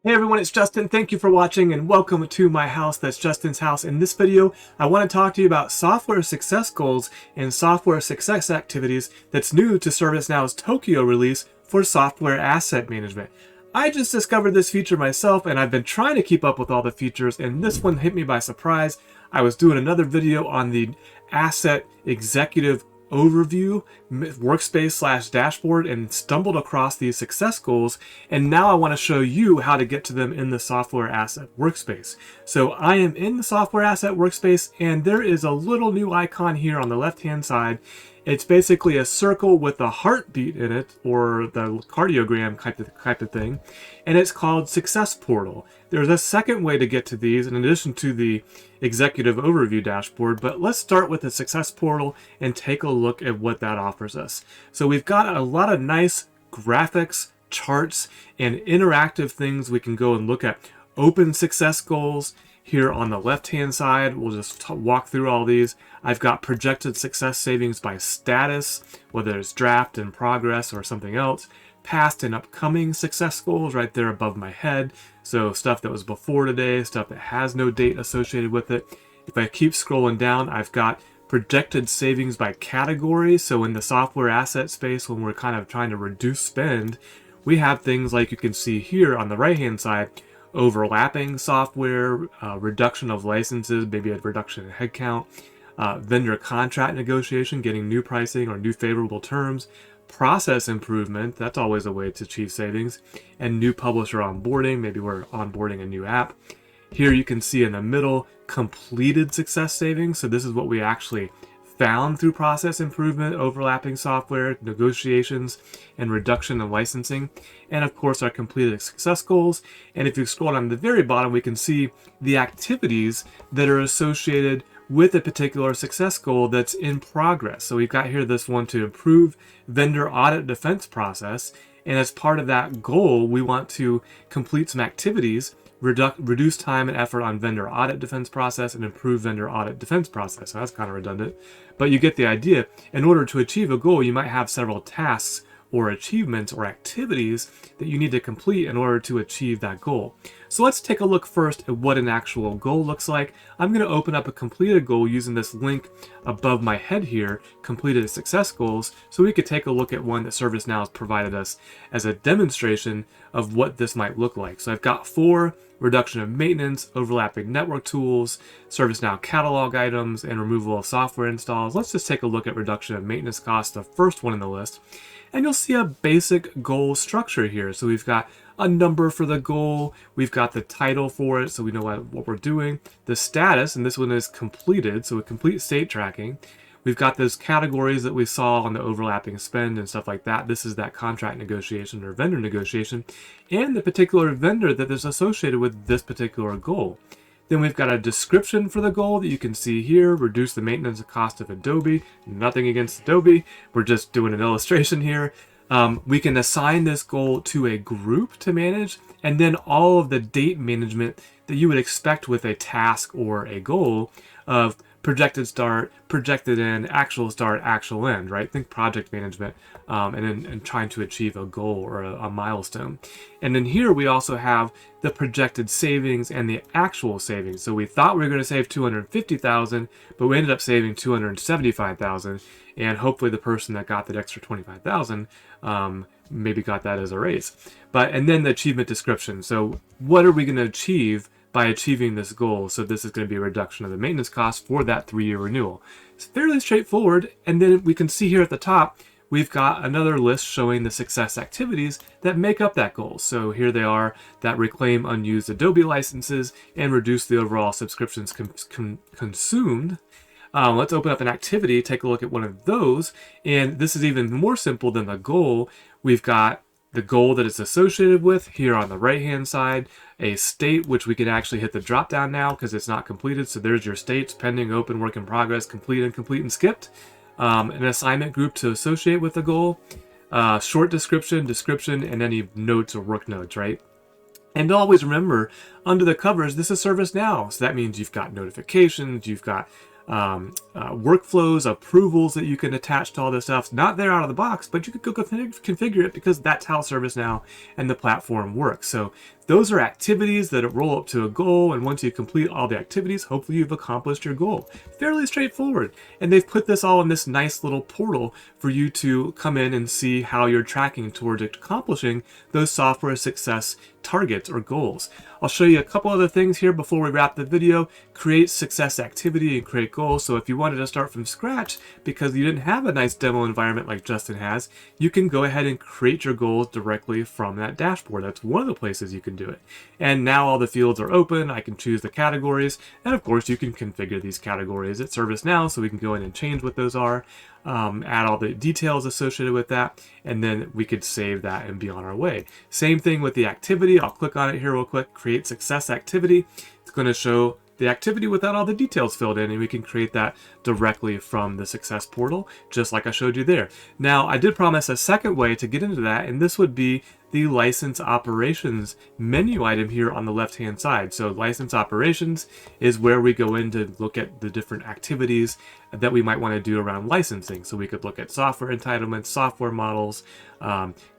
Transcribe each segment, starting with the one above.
Hey everyone, it's Justin. Thank you for watching and welcome to my house. That's Justin's house. In this video, I want to talk to you about software success goals and software success activities that's new to ServiceNow's Tokyo release for software asset management. I just discovered this feature myself and I've been trying to keep up with all the features, and this one hit me by surprise. I was doing another video on the asset executive overview workspace slash dashboard and stumbled across these success goals, and now I want to show you how to get to them in the software asset workspace. So I am in the software asset workspace and there is a little new icon here on the left hand side. It's basically a circle with a heartbeat in it, or the cardiogram type of thing, and it's called Success Portal. There's a second way to get to these in addition to the executive overview dashboard, but let's start with the Success Portal and take a look at what that offers us. So we've got a lot of nice graphics, charts, and interactive things we can go and look at. Open success goals here on the left hand side. We'll just walk through all these. I've got projected success savings by status, whether it's draft, in progress, or something else. Past and upcoming success goals right there above my head. So stuff that was before today, stuff that has no date associated with it. If I keep scrolling down, I've got projected savings by category. So in the software asset space, when we're kind of trying to reduce spend, we have things like you can see here on the right hand side: overlapping software, reduction of licenses, maybe a reduction in headcount, vendor contract negotiation, getting new pricing or new favorable terms, process improvement, that's always a way to achieve savings, and new publisher onboarding, maybe we're onboarding a new app. Here you can see in the middle, completed success savings. So this is what we actually found through process improvement, overlapping software, negotiations, and reduction in licensing. And of course, our completed success goals. And if you scroll down to the very bottom, we can see the activities that are associated with a particular success goal that's in progress. So we've got here this one to improve vendor audit defense process. And as part of that goal, we want to complete some activities, reduce time and effort on vendor audit defense process, and improve vendor audit defense process. So that's kind of redundant, but you get the idea. In order to achieve a goal, you might have several tasks or achievements or activities that you need to complete in order to achieve that goal. So let's take a look first at what an actual goal looks like. I'm going to open up a completed goal using this link above my head here, completed success goals, so we could take a look at one that ServiceNow has provided us as a demonstration of what this might look like. So I've got 4: reduction of maintenance, overlapping network tools, ServiceNow catalog items, and removal of software installs. Let's just take a look at reduction of maintenance costs, the first one in the list. And you'll see a basic goal structure here. So we've got a number for the goal, we've got the title for it, so we know what we're doing, the status, and this one is completed, so a complete state tracking. We've got those categories that we saw on the overlapping spend and stuff like that. This is that contract negotiation or vendor negotiation, and the particular vendor that is associated with this particular goal. Then we've got a description for the goal that you can see here: reduce the maintenance cost of Adobe. Nothing against Adobe, we're just doing an illustration here. We can assign this goal to a group to manage, and then all of the date management that you would expect with a task or a goal of projected start, projected end, actual start, actual end, right? Think project management, and trying to achieve a goal or a milestone. And then here we also have the projected savings and the actual savings. So we thought we were going to save $250,000, but we ended up saving $275,000. And hopefully the person that got that extra $25,000 maybe got that as a raise. And then the achievement description. So what are we going to achieve by achieving this goal? So this is going to be a reduction of the maintenance cost for that 3-year renewal. It's fairly straightforward. And then we can see here at the top, we've got another list showing the success activities that make up that goal. So here they are: that reclaim unused Adobe licenses and reduce the overall subscriptions consumed. Let's open up an activity, take a look at one of those. And this is even more simple than the goal. We've got the goal that it's associated with here on the right hand side, a state, which we can actually hit the drop down now because it's not completed. So there's your states: pending, open, work in progress, complete, and skipped. An assignment group to associate with the goal, short description, and any notes or work notes, right? And always remember, under the covers, this is ServiceNow. So that means you've got notifications, you've got workflows, approvals that you can attach to all this stuff. It's not there out of the box, but you could go configure it because that's how ServiceNow and the platform works. So those are activities that roll up to a goal, and once you complete all the activities, hopefully you've accomplished your goal. Fairly straightforward. And they've put this all in this nice little portal for you to come in and see how you're tracking towards accomplishing those software success targets or goals. I'll show you a couple other things here before we wrap the video. Create success activity and create goals. So if you wanted to start from scratch because you didn't have a nice demo environment like Justin has, you can go ahead and create your goals directly from that dashboard. That's one of the places you can do it. And now all the fields are open. I can choose the categories, and of course you can configure these categories at ServiceNow, so we can go in and change what those are, add all the details associated with that, and then we could save that and be on our way. Same thing with the activity. I'll click on it here real quick, create success activity. It's going to show the activity without all the details filled in, and we can create that directly from the success portal, just like I showed you there. Now, I did promise a second way to get into that, and this would be the license operations menu item here on the left hand side. So license operations is where we go in to look at the different activities that we might want to do around licensing. So we could look at software entitlements, software models,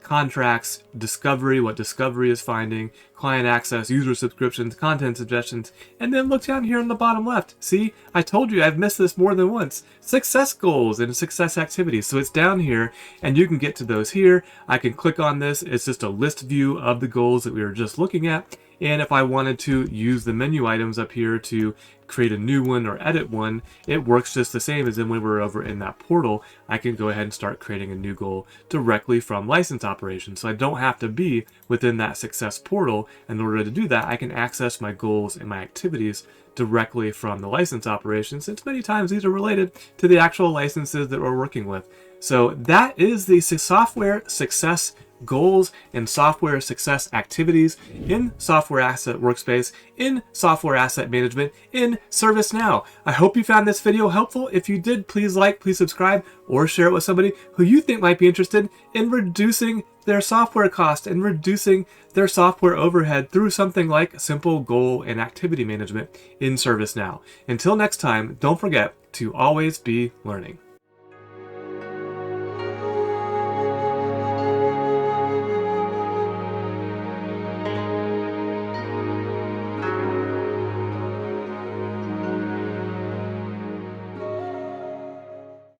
contracts, discovery, what discovery is finding, client access, user subscriptions, content suggestions, and then look down here in the bottom left. See, I told you I've missed this more than once. Success goals and success activities. So it's down here, and you can get to those here. I can click on this. It's just a list view of the goals that we were just looking at. And if I wanted to use the menu items up here to create a new one or edit one, it works just the same as when we were over in that portal. I can go ahead and start creating a new goal directly from license operations. So I don't have to be within that success portal. In order to do that, I can access my goals and my activities directly from the license operations, since many times these are related to the actual licenses that we're working with. So that is the software success goals and software success activities in Software Asset Workspace, in Software Asset Management, in ServiceNow. I hope you found this video helpful. If you did, please like, please subscribe, or share it with somebody who you think might be interested in reducing their software cost and reducing their software overhead through something like simple goal and activity management in ServiceNow. Until next time, don't forget to always be learning.